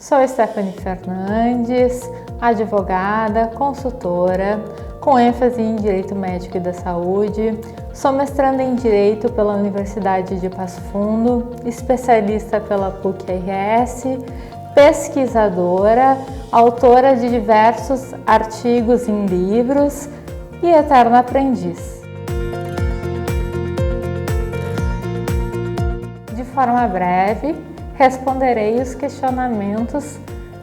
Sou Stephanie Fernandes, advogada, consultora, com ênfase em Direito Médico e da Saúde. Sou mestranda em Direito pela Universidade de Passo Fundo, especialista pela PUC-RS, pesquisadora, autora de diversos artigos em livros e eterna aprendiz. De forma breve, responderei os questionamentos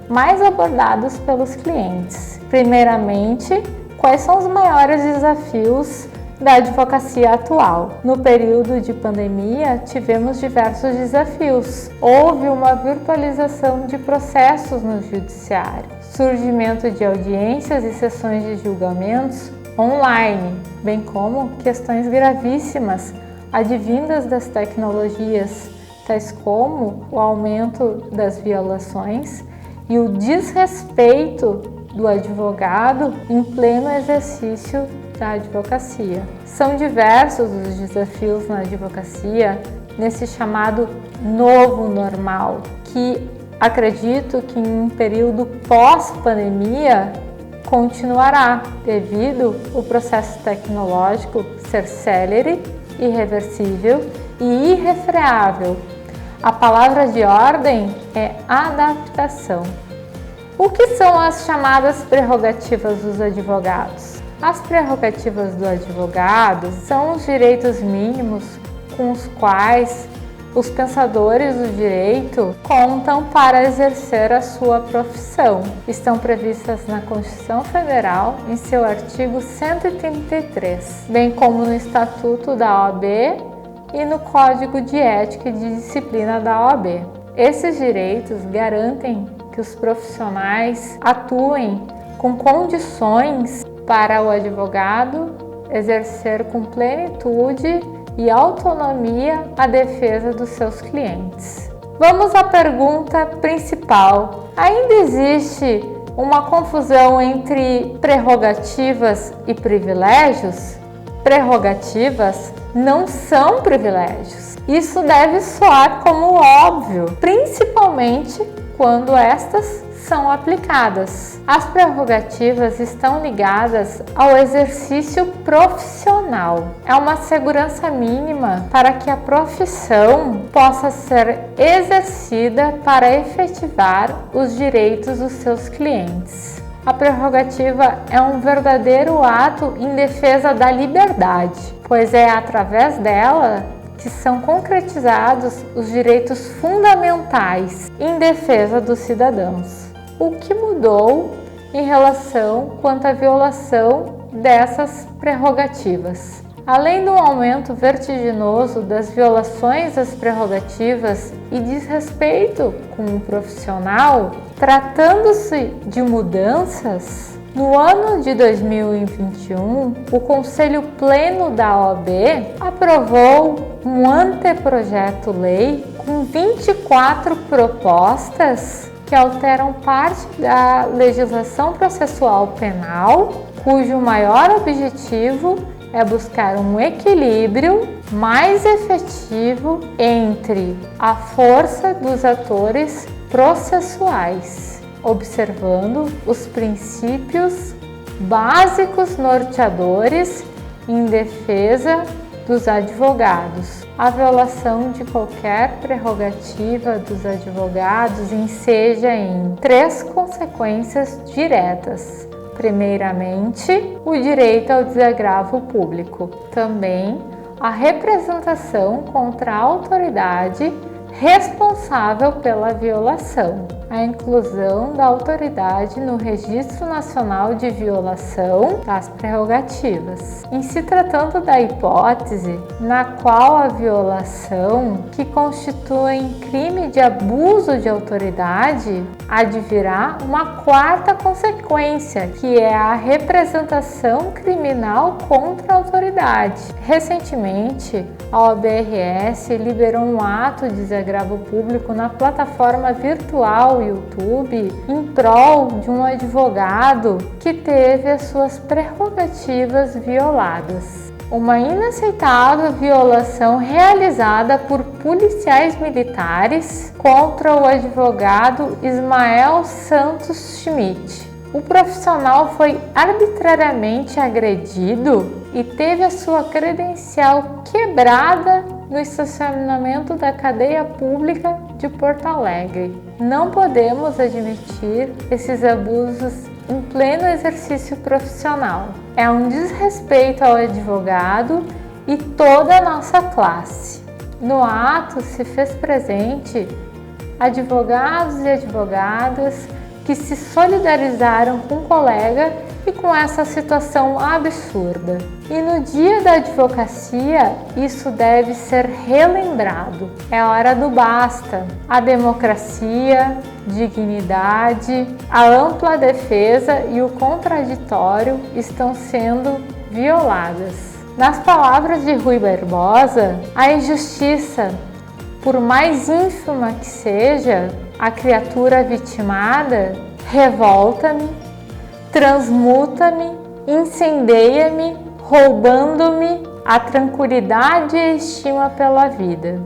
mais abordados pelos clientes. Primeiramente, quais são os maiores desafios da advocacia atual? No período de pandemia, tivemos diversos desafios. Houve uma virtualização de processos no judiciário, surgimento de audiências e sessões de julgamentos online, bem como questões gravíssimas advindas das tecnologias, tais como o aumento das violações e o desrespeito do advogado em pleno exercício da advocacia. São diversos os desafios na advocacia nesse chamado novo normal, que acredito que em um período pós-pandemia continuará, devido ao processo tecnológico ser célere, irreversível e irrefreável. A palavra de ordem é adaptação. O que são as chamadas prerrogativas dos advogados? As prerrogativas do advogado são os direitos mínimos com os quais os pensadores do direito contam para exercer a sua profissão. Estão previstas na Constituição Federal em seu artigo 133, bem como no Estatuto da OAB e no Código de Ética e de Disciplina da OAB. Esses direitos garantem que os profissionais atuem com condições para o advogado exercer com plenitude e autonomia a defesa dos seus clientes. Vamos à pergunta principal. Ainda existe uma confusão entre prerrogativas e privilégios? Prerrogativas não são privilégios. Isso deve soar como óbvio, principalmente quando estas são aplicadas. As prerrogativas estão ligadas ao exercício profissional. É uma segurança mínima para que a profissão possa ser exercida para efetivar os direitos dos seus clientes. A prerrogativa é um verdadeiro ato em defesa da liberdade, pois é através dela que são concretizados os direitos fundamentais em defesa dos cidadãos. O que mudou em relação quanto à violação dessas prerrogativas? Além do aumento vertiginoso das violações às prerrogativas e desrespeito com o profissional, tratando-se de mudanças, no ano de 2021, o Conselho Pleno da OAB aprovou um anteprojeto-lei com 24 propostas que alteram parte da legislação processual penal, cujo maior objetivo é buscar um equilíbrio mais efetivo entre a força dos atores processuais, observando os princípios básicos norteadores em defesa dos advogados. A violação de qualquer prerrogativa dos advogados enseja em 3 consequências diretas. Primeiramente, o direito ao desagravo público. Também, a representação contra a autoridade responsável pela violação. A inclusão da autoridade no Registro Nacional de Violação das Prerrogativas. Em se tratando da hipótese na qual a violação, que constitui crime de abuso de autoridade, advirá uma 4ª consequência, que é a representação criminal contra a autoridade. Recentemente, a OAB-RS liberou um ato de desagravo público na plataforma virtual YouTube em prol de um advogado que teve as suas prerrogativas violadas. Uma inaceitável violação realizada por policiais militares contra o advogado Ismael Santos Schmidt. O profissional foi arbitrariamente agredido e teve a sua credencial quebrada no estacionamento da cadeia pública de Porto Alegre. Não podemos admitir esses abusos em pleno exercício profissional. É um desrespeito ao advogado e toda a nossa classe. No ato se fez presente advogados e advogadas que se solidarizaram com o colega e com essa situação absurda. E no dia da advocacia, isso deve ser relembrado. É hora do basta. A democracia, dignidade, a ampla defesa e o contraditório estão sendo violadas. Nas palavras de Rui Barbosa, a injustiça, por mais ínfima que seja a criatura vitimada, revolta-me, transmuta-me, incendeia-me, roubando-me a tranquilidade e a estima pela vida.